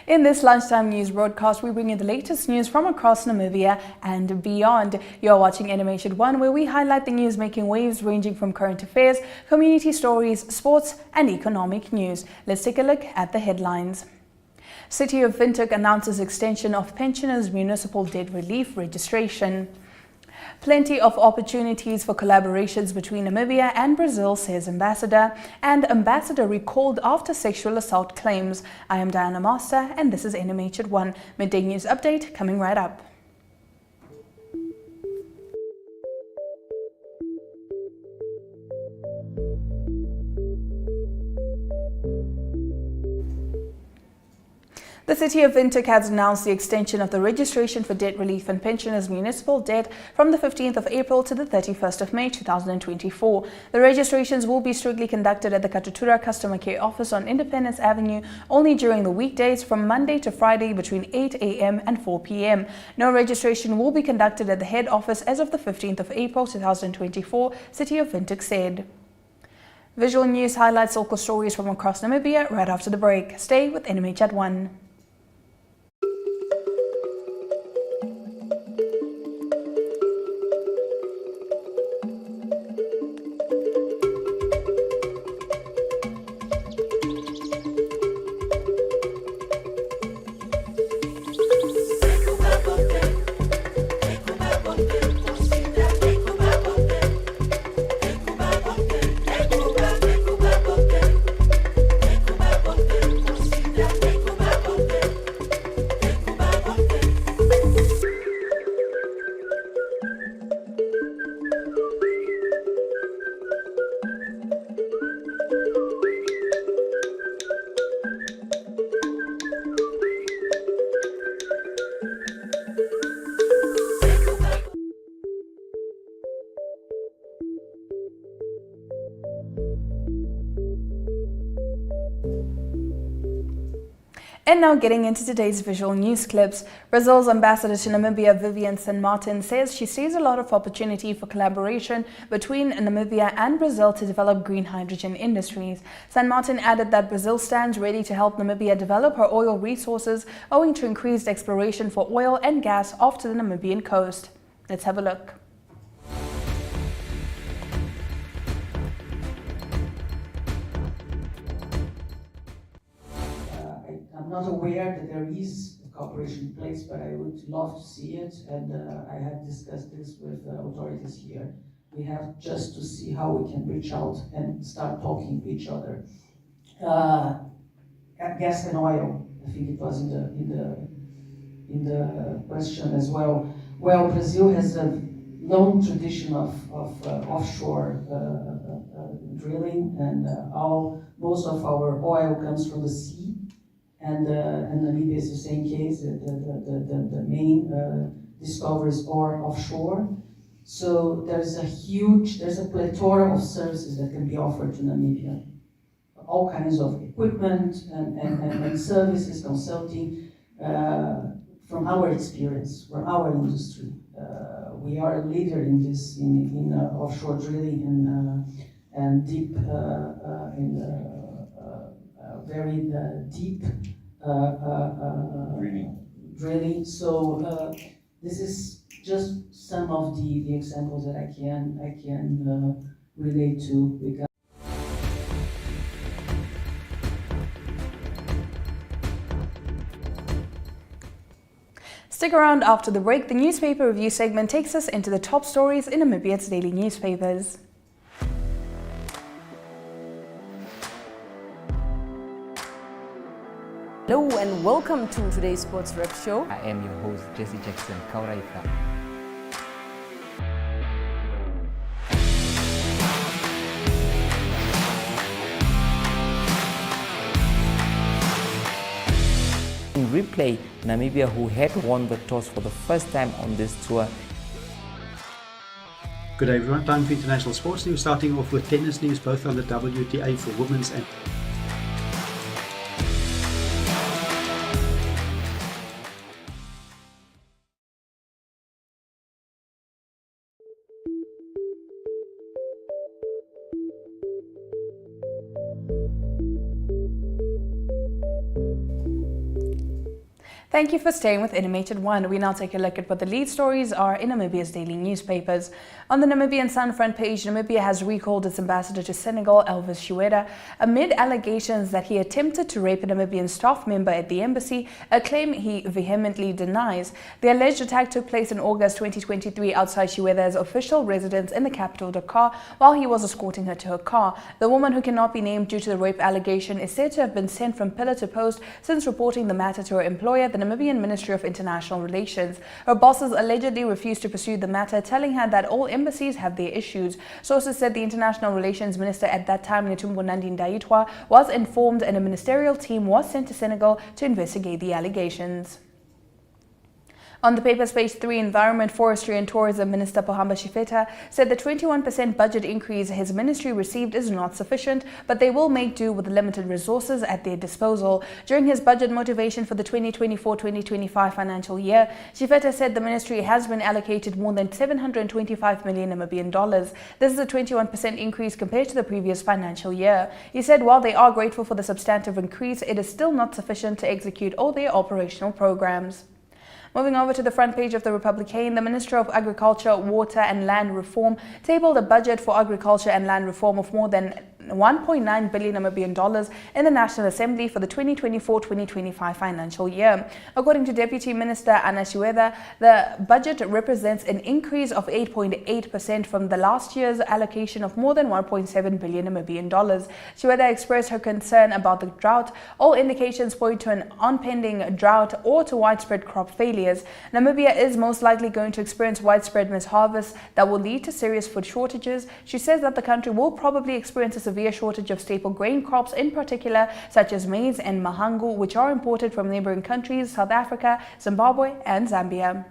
In this lunchtime news broadcast, we bring you the latest news from across Namibia and beyond. You're watching NMH at 1, where we highlight the news making waves ranging from current affairs, community stories, sports and economic news. Let's take a look at the headlines. City of Windhoek announces extension of pensioners' municipal debt relief registration. Plenty of opportunities for collaborations between Namibia and Brazil, says Ambassador. And Ambassador recalled after sexual assault claims. I am Diana Master and this is NMH at 1. Midday News Update coming right up. The City of Windhoek has announced the extension of the registration for debt relief and pensioners' municipal debt from the 15th of April to the 31st of May 2024. The registrations will be strictly conducted at the Katutura Customer Care Office on Independence Avenue only during the weekdays from Monday to Friday between 8 a.m. and 4 p.m. No registration will be conducted at the head office as of the 15th of April 2024, City of Windhoek said. Visual News highlights local stories from across Namibia right after the break. Stay with NMH at 1. And now getting into today's visual news clips. Brazil's ambassador to Namibia, Vivian San Martin, says she sees a lot of opportunity for collaboration between Namibia and Brazil to develop green hydrogen industries. San Martin added that Brazil stands ready to help Namibia develop her oil resources owing to increased exploration for oil and gas off to the Namibian coast. Let's have a look. I'm not aware that there is a cooperation in place, but I would love to see it, and I have discussed this with authorities here. We have just to see how we can reach out and start talking to each other. Gas and oil, I think it was in the question as well. Well, Brazil has a long tradition of offshore drilling, and most of our oil comes from the sea. And Namibia is the same case. The main discoveries are offshore. So there's a plethora of services that can be offered to Namibia. All kinds of equipment and services, consulting, from our experience, from our industry. We are a leader in this, in offshore drilling and deep, very deep drilling. So this is just some of the examples that I can relate to. Stick around after the break. The newspaper review segment takes us into the top stories in Namibia's daily newspapers. Hello and welcome to today's Sports Rep Show. I am your host, Jesse Jackson Kauraika. In replay, Namibia, who had won the toss for the first time on this tour. Good day everyone, time for international sports news, starting off with tennis news, both on the WTA for women's and Thank you for staying with NMH at 1. We now take a look at what the lead stories are in Namibia's daily newspapers. On the Namibian Sun front page, Namibia has recalled its ambassador to Senegal, Elvis Shueda, amid allegations that he attempted to rape a Namibian staff member at the embassy, a claim he vehemently denies. The alleged attack took place in August 2023 outside Shueda's official residence in the capital, Dakar, while he was escorting her to her car. The woman, who cannot be named due to the rape allegation, is said to have been sent from pillar to post since reporting the matter to her employer, the Namibian Ministry of International Relations. Her bosses allegedly refused to pursue the matter, telling her that all embassies have their issues. Sources said the International Relations Minister at that time, Netumbo Nandi-Ndaitwah, was informed and a ministerial team was sent to Senegal to investigate the allegations. On the paper's page 3, Environment, Forestry and Tourism Minister Pohamba Shifeta said the 21% budget increase his ministry received is not sufficient, but they will make do with the limited resources at their disposal. During his budget motivation for the 2024-2025 financial year, Shifeta said the ministry has been allocated more than 725 million Namibian dollars. This is a 21% increase compared to the previous financial year. He said while they are grateful for the substantive increase, it is still not sufficient to execute all their operational programs. Moving over to the front page of the Republican, the Minister of Agriculture, Water and Land Reform tabled a budget for agriculture and land reform of more than 1.9 billion Namibian dollars in the National Assembly for the 2024-2025 financial year. According to Deputy Minister Anna Shueda, the budget represents an increase of 8.8% from the last year's allocation of more than 1.7 billion Namibian dollars. Shueda expressed her concern about the drought. All indications point to an impending drought or to widespread crop failures. Namibia is most likely going to experience widespread misharvests that will lead to serious food shortages. She says that the country will probably experience a severe shortage of staple grain crops, in particular such as maize and mahangu, which are imported from neighboring countries South Africa, Zimbabwe and Zambia.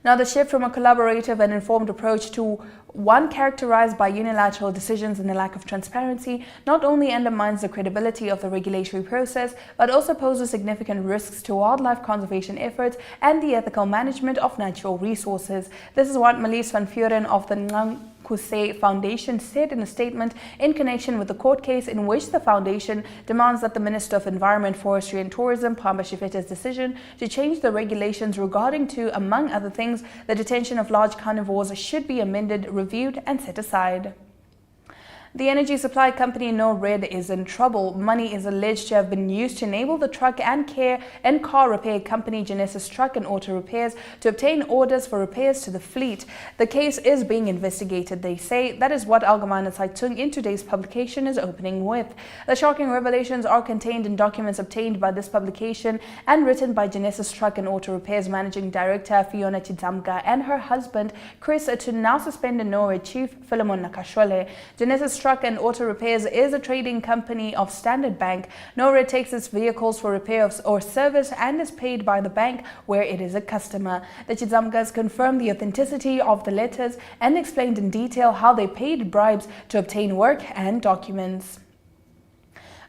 Now, the shift from a collaborative and informed approach to one characterized by unilateral decisions and a lack of transparency not only undermines the credibility of the regulatory process, but also poses significant risks to wildlife conservation efforts and the ethical management of natural resources. This is what Marlies van Vuren of the Nkuse Foundation said in a statement in connection with the court case in which the foundation demands that the Minister of Environment, Forestry and Tourism, Pohamba Shifeta's decision to change the regulations regarding to, among other things, the detention of large carnivores should be amended, reviewed and set aside. The energy supply company No Red is in trouble. Money is alleged to have been used to enable the truck and car repair company Genesis Truck and Auto Repairs to obtain orders for repairs to the fleet. The case is being investigated, they say. That is what Allgemeine Zeitung in today's publication is opening with. The shocking revelations are contained in documents obtained by this publication and written by Genesis Truck and Auto Repairs Managing Director Fiona Chidzamga and her husband Chris to now suspended No Red Chief Philemon Nakashole. Genesis Truck and Auto Repairs is a trading company of Standard Bank. No Red takes its vehicles for repair or service and is paid by the bank where it is a customer. The Chidzamgas confirmed the authenticity of the letters and explained in detail how they paid bribes to obtain work and documents.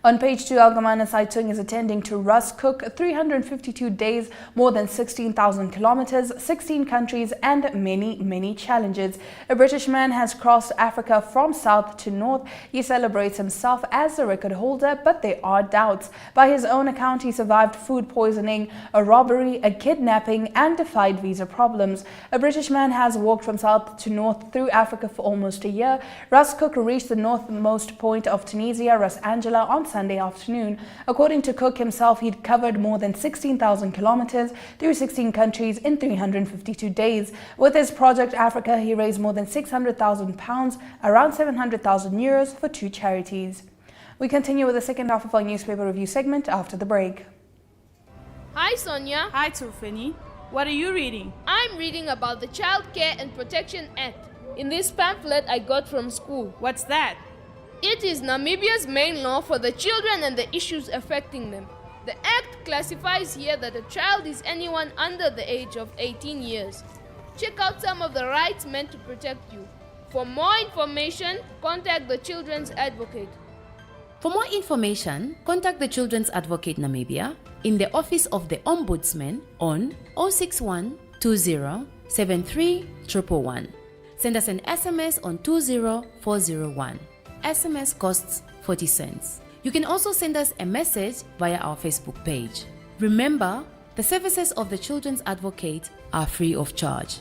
On page 2, Allgemeine Zeitung is attending to Russ Cook, 352 days, more than 16,000 kilometers, 16 countries and many challenges. A British man has crossed Africa from south to north. He celebrates himself as the record holder, but there are doubts. By his own account, he survived food poisoning, a robbery, a kidnapping and defied visa problems. A British man has walked from south to north through Africa for almost a year. Russ Cook reached the northmost point of Tunisia, Ras Angela, on Sunday afternoon. According to Cook himself, he'd covered more than 16,000 kilometers through 16 countries in 352 days. With his Project Africa, he raised more than £600,000, around 700,000 euros for 2 charities. We continue with the second half of our newspaper review segment after the break. Hi Sonia. Hi Turfini. What are you reading? I'm reading about the Child Care and Protection Act in this pamphlet I got from school. What's that? It is Namibia's main law for the children and the issues affecting them. The Act classifies here that a child is anyone under the age of 18 years. Check out some of the rights meant to protect you. For more information, contact the Children's Advocate. For more information, contact the Children's Advocate Namibia in the Office of the Ombudsman on 061 20 73 111. Send us an SMS on 20401. SMS costs 40 cents. You can also send us a message via our Facebook page. Remember, the services of the Children's Advocate are free of charge.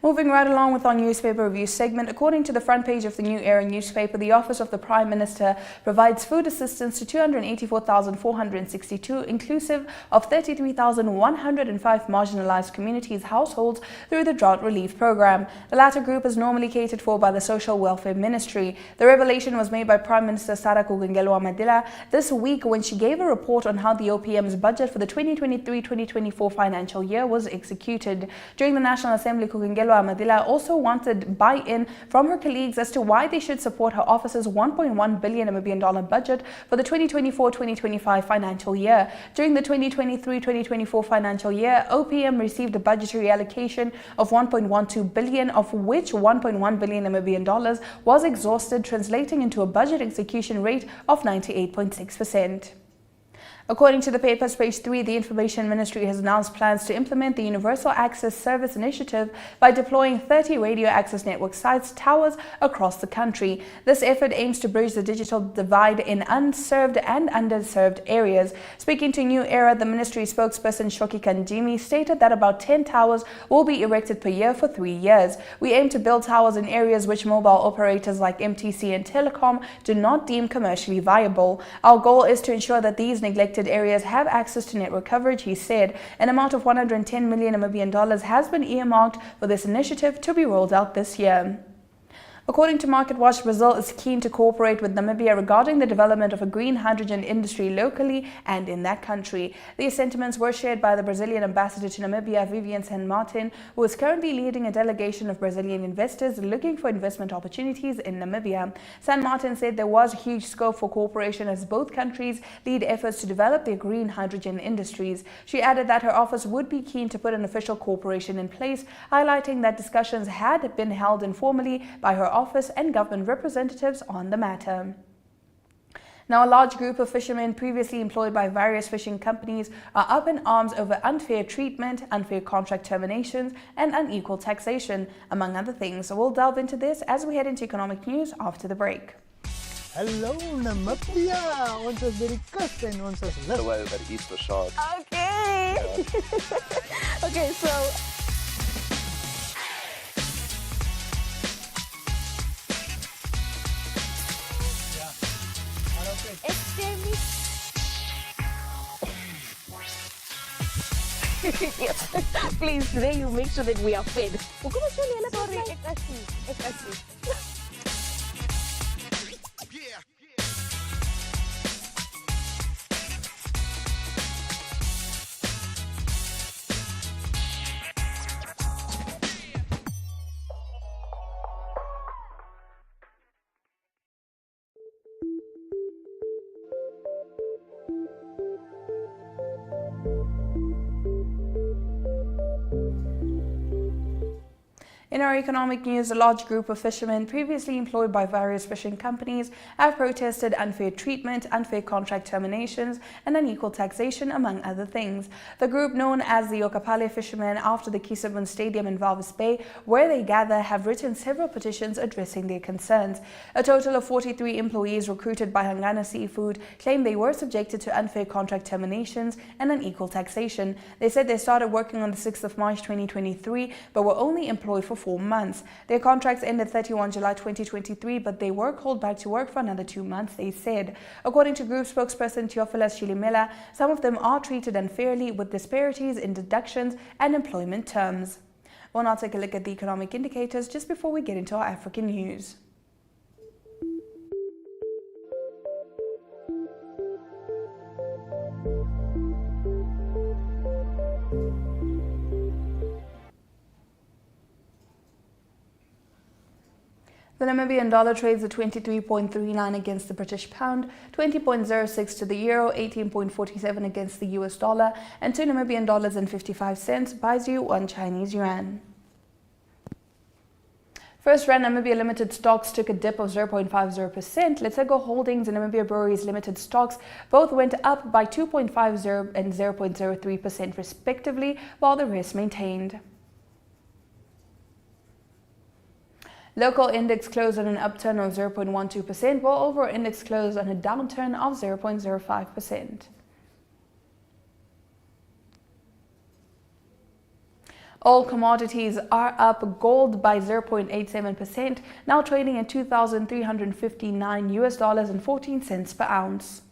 Moving right along with our newspaper review segment, according to the front page of the New Era newspaper, the Office of the Prime Minister provides food assistance to 284,462, inclusive of 33,105 marginalized communities' households through the Drought Relief Program. The latter group is normally catered for by the Social Welfare Ministry. The revelation was made by Prime Minister Sarah Madila this week when she gave a report on how the OPM's budget for the 2023-2024 financial year was executed. During the National Assembly, Madila also wanted buy-in from her colleagues as to why they should support her office's $1.1 billion Namibian budget for the 2024-2025 financial year. During the 2023-2024 financial year, OPM received a budgetary allocation of $1.12 billion, of which $1.1 billion Namibian was exhausted, translating into a budget execution rate of 98.6%. According to the paper's page 3, the Information Ministry has announced plans to implement the Universal Access Service Initiative by deploying 30 radio access network sites, towers across the country. This effort aims to bridge the digital divide in unserved and underserved areas. Speaking to New Era, the ministry spokesperson Shoki Kanjimi stated that about 10 towers will be erected per year for 3 years. We aim to build towers in areas which mobile operators like MTC and Telecom do not deem commercially viable. Our goal is to ensure that these neglected areas have access to network coverage, he said. An amount of $110 million Namibian has been earmarked for this initiative to be rolled out this year. According to MarketWatch, Brazil is keen to cooperate with Namibia regarding the development of a green hydrogen industry locally and in that country. These sentiments were shared by the Brazilian ambassador to Namibia, Vivian San Martin, who is currently leading a delegation of Brazilian investors looking for investment opportunities in Namibia. San Martin said there was huge scope for cooperation as both countries lead efforts to develop their green hydrogen industries. She added that her office would be keen to put an official cooperation in place, highlighting that discussions had been held informally by her office and government representatives on the matter. Now, a large group of fishermen previously employed by various fishing companies are up in arms over unfair treatment, unfair contract terminations, and unequal taxation, among other things. So we'll delve into this as we head into economic news after the break. Hallo Namibia, ons is by die kus en ons is lus. By the Easter shark. Okay. Okay, so yes. Please, today you make sure that we are fed. Sorry, In our economic news, a large group of fishermen previously employed by various fishing companies have protested unfair treatment, unfair contract terminations, and unequal taxation, among other things. The group, known as the Okapale Fishermen, after the Kisabun Stadium in Walvis Bay, where they gather, have written several petitions addressing their concerns. A total of 43 employees recruited by Hangana Seafood claimed they were subjected to unfair contract terminations and unequal taxation. They said they started working on the 6th of March 2023, but were only employed for 4 months. Their contracts ended 31 July 2023, but they were called back to work for another 2 months, they said. According to group spokesperson Theophilus Chilimela, some of them are treated unfairly with disparities in deductions and employment terms. We'll now take a look at the economic indicators just before we get into our African news. The Namibian dollar trades at 23.39 against the British pound, 20.06 to the euro, 18.47 against the US dollar, and 2 Namibian dollars and 55 cents buys you 1 Chinese yuan. First Rand Namibia Limited stocks took a dip of 0.50%. Letego Holdings and Namibia Breweries Limited stocks both went up by 2.50 and 0.03% respectively, while the rest maintained. Local index closed on an upturn of 0.12%, while overall index closed on a downturn of 0.05%. All commodities are up. Gold by 0.87%, now trading at $2,359 per ounce.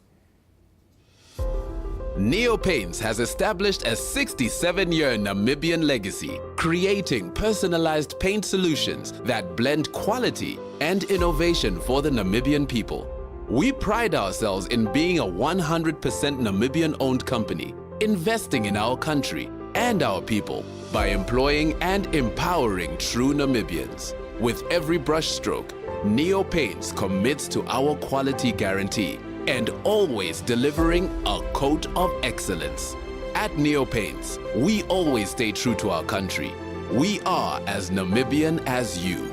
Neo Paints has established a 67-year Namibian legacy, creating personalized paint solutions that blend quality and innovation for the Namibian people. We pride ourselves in being a 100% Namibian-owned company, investing in our country and our people by employing and empowering true Namibians. With every brushstroke, Neo Paints commits to our quality guarantee and always delivering a coat of excellence. At Neo Paints, we always stay true to our country. We are as Namibian as you.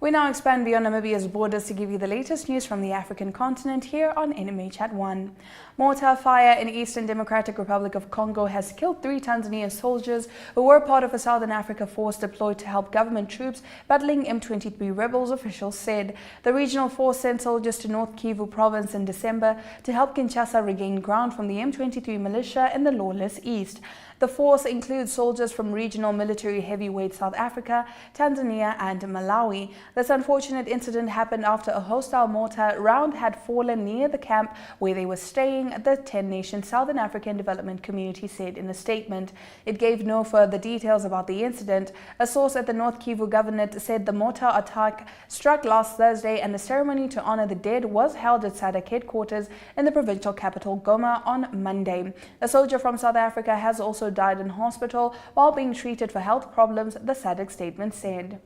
We now expand beyond Namibia's borders to give you the latest news from the African continent here on NMH at 1. Mortar fire in Eastern Democratic Republic of Congo has killed 3 Tanzanian soldiers who were part of a Southern Africa force deployed to help government troops battling M23 rebels, officials said. The regional force sent soldiers to North Kivu province in December to help Kinshasa regain ground from the M23 militia in the lawless east. The force includes soldiers from regional military heavyweight South Africa, Tanzania and Malawi. This unfortunate incident happened after a hostile mortar round had fallen near the camp where they were staying, the 10-nation Southern African Development Community said in a statement. It gave no further details about the incident. A source at the North Kivu Governorate said the mortar attack struck last Thursday and a ceremony to honor the dead was held at SADC headquarters in the provincial capital Goma on Monday. A soldier from South Africa has also died in hospital while being treated for health problems, the SADC statement said.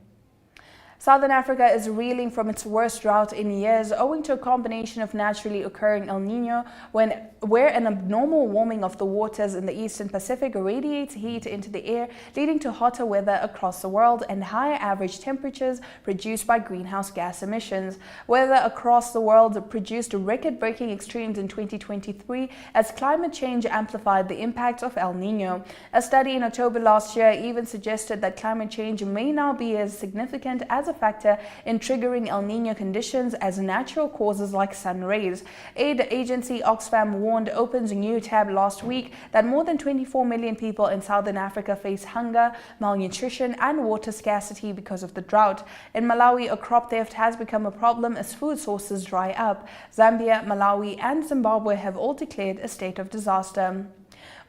Southern Africa is reeling from its worst drought in years owing to a combination of naturally occurring El Niño, where an abnormal warming of the waters in the eastern Pacific radiates heat into the air, leading to hotter weather across the world and higher average temperatures produced by greenhouse gas emissions. Weather across the world produced record-breaking extremes in 2023 as climate change amplified the impact of El Niño. A study in October last year even suggested that climate change may now be as significant as a factor in triggering El Niño conditions as natural causes like sun rays. Aid agency Oxfam warned Open's new tab last week that more than 24 million people in Southern Africa face hunger, malnutrition and water scarcity because of the drought. In Malawi, a crop theft has become a problem as food sources dry up. Zambia, Malawi and Zimbabwe have all declared a state of disaster.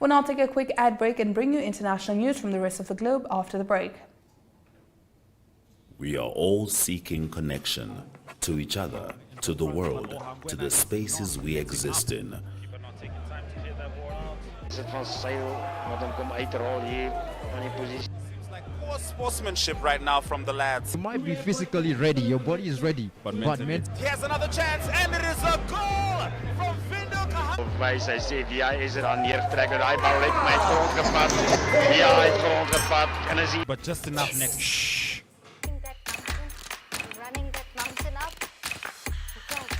We'll now take a quick ad break and bring you international news from the rest of the globe after the break. We are all seeking connection to each other, to the world, to the spaces we exist in. Poor sportsmanship right now from the lads. You might be physically ready, your body is ready, but mentally. Here's another chance and it is a goal from Windhoek. Hy sê wie hy is aan neertrek en daai bal het my grond gevat. Ja, hy het grond gevat en is but just enough next.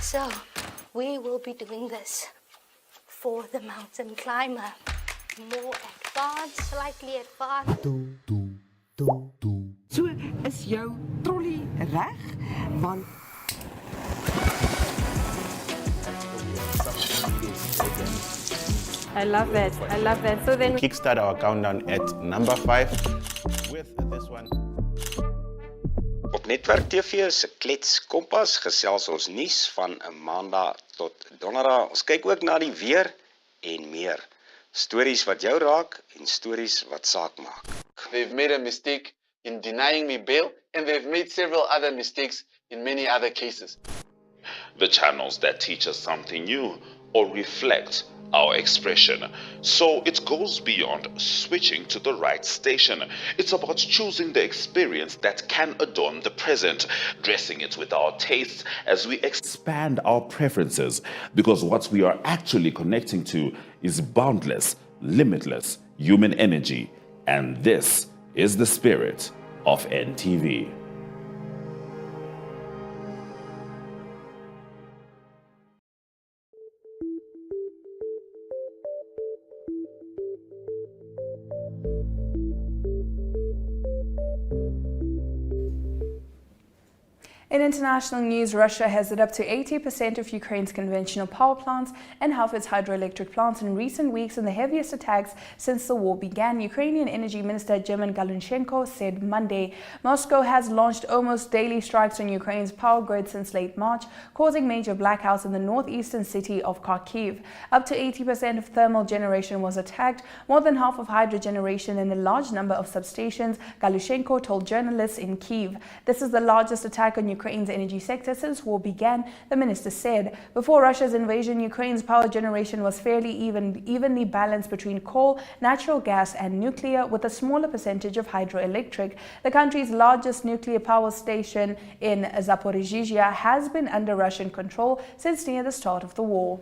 So, we will be doing this for the mountain climber. More advanced, slightly advanced. So, is jou trolley reg? Want I love that. I love that. So then kickstart our countdown at number 5 with this one. Op Netwerk TV se Klets Kompas gesels ons nuus van 'n Maandag tot Donderdag. Ons kyk ook na die weer en meer. Stories wat jou raak en stories wat saak maak. They've made a mistake in denying me bail and they've made several other mistakes in many other cases. The channels that teach us something new or reflect our expression. So it goes beyond switching to the right station. It's about choosing the experience that can adorn the present, dressing it with our tastes as we expand our preferences, because what we are actually connecting to is boundless, limitless human energy. And this is the spirit of NTV. In international news, Russia has lit up to 80% of Ukraine's conventional power plants and half its hydroelectric plants in recent weeks in the heaviest attacks since the war began. Ukrainian Energy Minister German Galunchenko said Monday Moscow has launched almost daily strikes on Ukraine's power grid since late March, causing major blackouts in the northeastern city of Kharkiv. Up to 80% of thermal generation was attacked, more than half of hydro generation and a large number of substations, Galunchenko told journalists in Kyiv. This is the largest attack on Ukraine's energy sector since war began, the minister said. Before Russia's invasion, Ukraine's power generation was fairly evenly balanced between coal, natural gas and nuclear, with a smaller percentage of hydroelectric. The country's largest nuclear power station in Zaporizhzhia has been under Russian control since near the start of the war.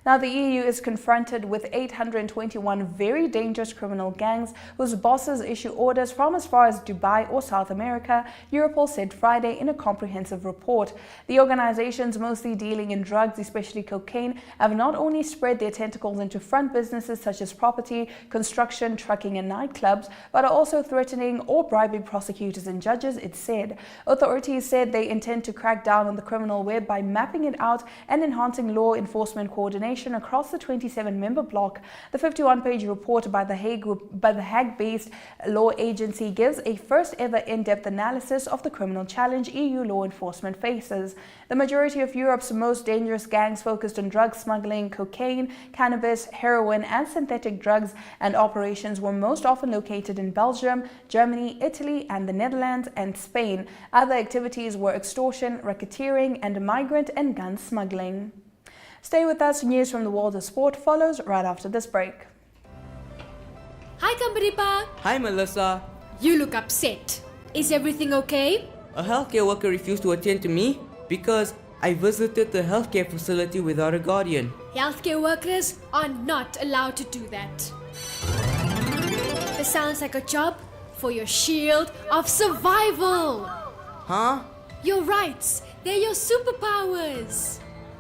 Now, the EU is confronted with 821 very dangerous criminal gangs whose bosses issue orders from as far as Dubai or South America, Europol said Friday in a comprehensive report. The organizations, mostly dealing in drugs, especially cocaine, have not only spread their tentacles into front businesses such as property, construction, trucking and nightclubs, but are also threatening or bribing prosecutors and judges, it said. Authorities said they intend to crack down on the criminal web by mapping it out and enhancing law enforcement coordination across the 27-member bloc. The 51-page report by the Hague-based law agency gives a first-ever in-depth analysis of the criminal challenge EU law enforcement faces. The majority of Europe's most dangerous gangs focused on drug smuggling, cocaine, cannabis, heroin, and synthetic drugs, and operations were most often located in Belgium, Germany, Italy, and the Netherlands and Spain. Other activities were extortion, racketeering, and migrant and gun smuggling. Stay with us. News from the world of sport follows right after this break. Hi, Kambaripa. Hi, Melissa. You look upset. Is everything okay? A healthcare worker refused to attend to me because I visited the healthcare facility without a guardian. Healthcare workers are not allowed to do that. This sounds like a job for your shield of survival. Huh? Your rights, they're your superpowers.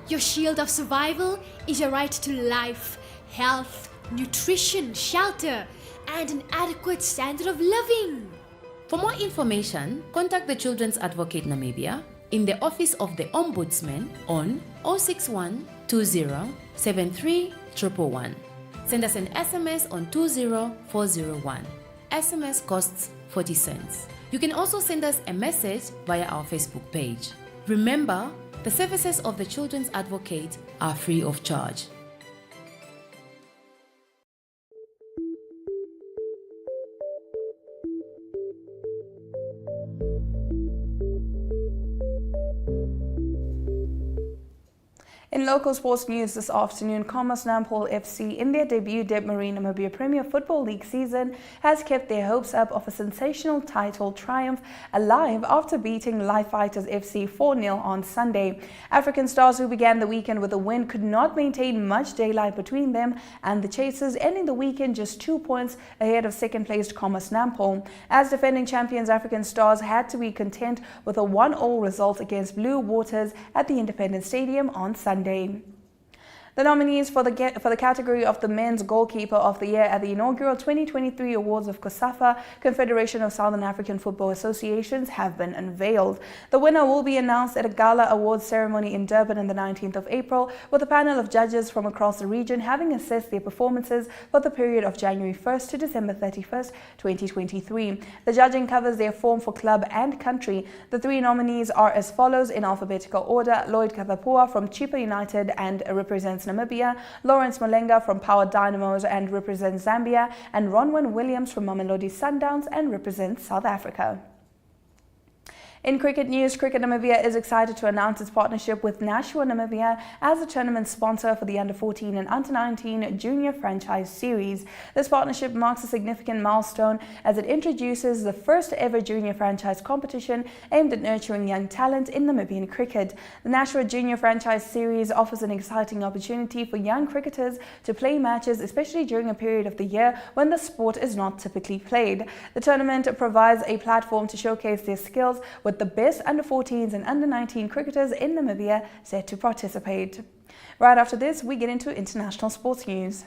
Your shield of survival is your right to life, health, nutrition, shelter, and an adequate standard of living. For more information, contact the Children's Advocate Namibia in the Office of the Ombudsman on 061 20 73 111. Send us an SMS on 20401. SMS costs 40 cents. You can also send us a message via our Facebook page. Remember, the services of the Children's Advocate are free of charge. In local sports news this afternoon, Commerce Nampol FC, in their debut Marine Namibia Premier Football League season, has kept their hopes up of a sensational title triumph alive after beating Life Fighters FC 4-0 on Sunday. African Stars, who began the weekend with a win, could not maintain much daylight between them and the Chasers, ending the weekend just 2 points ahead of second-placed Commerce Nampol. As defending champions, African Stars had to be content with a 1-1 result against Blue Waters at the Independence Stadium on Sunday. The nominees for the category of the Men's Goalkeeper of the Year at the inaugural 2023 Awards of COSAFA, Confederation of Southern African Football Associations, have been unveiled. The winner will be announced at a gala awards ceremony in Durban on the 19th of April, with a panel of judges from across the region having assessed their performances for the period of January 1st to December 31st, 2023. The judging covers their form for club and country. The three nominees are as follows in alphabetical order: Lloyd Kathapua from Chippa United and represents Namibia, Lawrence Malenga from Power Dynamos and represents Zambia, and Ronwen Williams from Mamelodi Sundowns and represents South Africa. In cricket news, Cricket Namibia is excited to announce its partnership with Nashua Namibia as a tournament sponsor for the Under-14 and Under-19 Junior Franchise Series. This partnership marks a significant milestone as it introduces the first ever junior franchise competition aimed at nurturing young talent in Namibian cricket. The Nashua Junior Franchise Series offers an exciting opportunity for young cricketers to play matches, especially during a period of the year when the sport is not typically played. The tournament provides a platform to showcase their skills with the best under-14s and under-19 cricketers in Namibia set to participate. Right after this, we get into international sports news.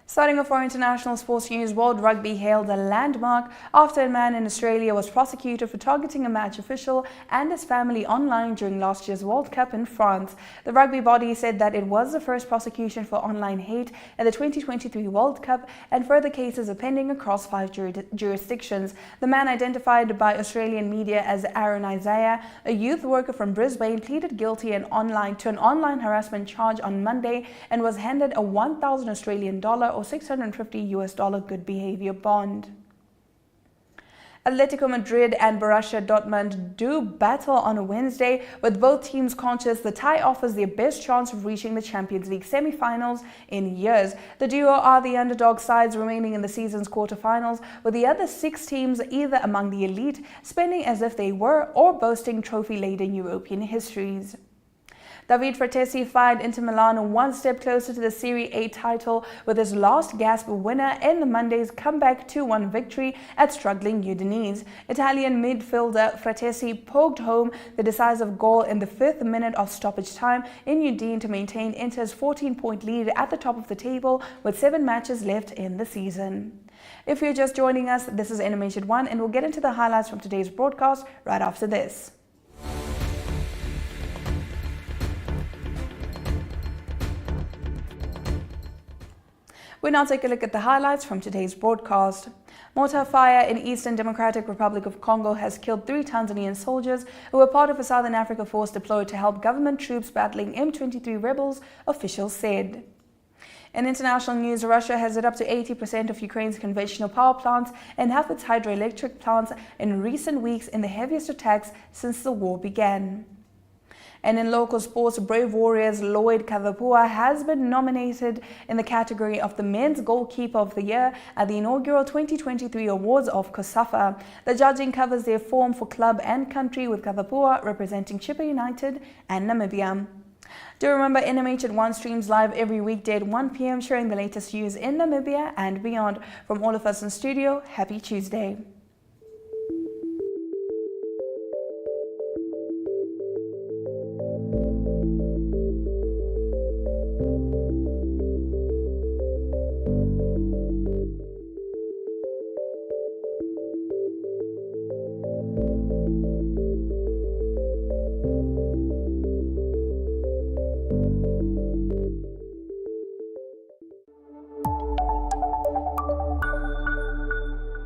Starting off our international sports news, World Rugby hailed a landmark after a man in Australia was prosecuted for targeting a match official and his family online during last year's World Cup in France. The rugby body said that it was the first prosecution for online hate at the 2023 World Cup, and further cases are pending across 5 jurisdictions. The man, identified by Australian media as Aaron Isaiah, a youth worker from Brisbane, pleaded guilty to an online harassment charge on Monday and was handed a 1,000 Australian dollar or $650 good behavior bond. Atletico Madrid and Borussia Dortmund do battle on Wednesday, with both teams conscious the tie offers their best chance of reaching the Champions League semi-finals in years. The duo are the underdog sides remaining in the season's quarter-finals, with the other 6 teams either among the elite, spending as if they were, or boasting trophy-laden European histories. David Fratesi fired Inter Milan one step closer to the Serie A title with his last gasp winner in the Monday's comeback 2-1 victory at struggling Udinese. Italian midfielder Fratesi poked home the decisive goal in the 5th minute of stoppage time in Udine to maintain Inter's 14-point lead at the top of the table with 7 matches left in the season. If you're just joining us, this is NMH at 1, and we'll get into the highlights from today's broadcast right after this. We now take a look at the highlights from today's broadcast. Mortar fire in Eastern Democratic Republic of Congo has killed 3 Tanzanian soldiers who were part of a Southern Africa force deployed to help government troops battling M23 rebels, officials said. In international news, Russia has lit up to 80% of Ukraine's conventional power plants and half its hydroelectric plants in recent weeks in the heaviest attacks since the war began. And in local sports, Brave Warriors Lloyd Kavapua has been nominated in the category of the Men's Goalkeeper of the Year at the inaugural 2023 Awards of COSAFA. The judging covers their form for club and country, with Kavapua representing Chippa United and Namibia. Do remember, NMH at 1 streams live every weekday at 1 p.m, sharing the latest news in Namibia and beyond. From all of us in studio, happy Tuesday.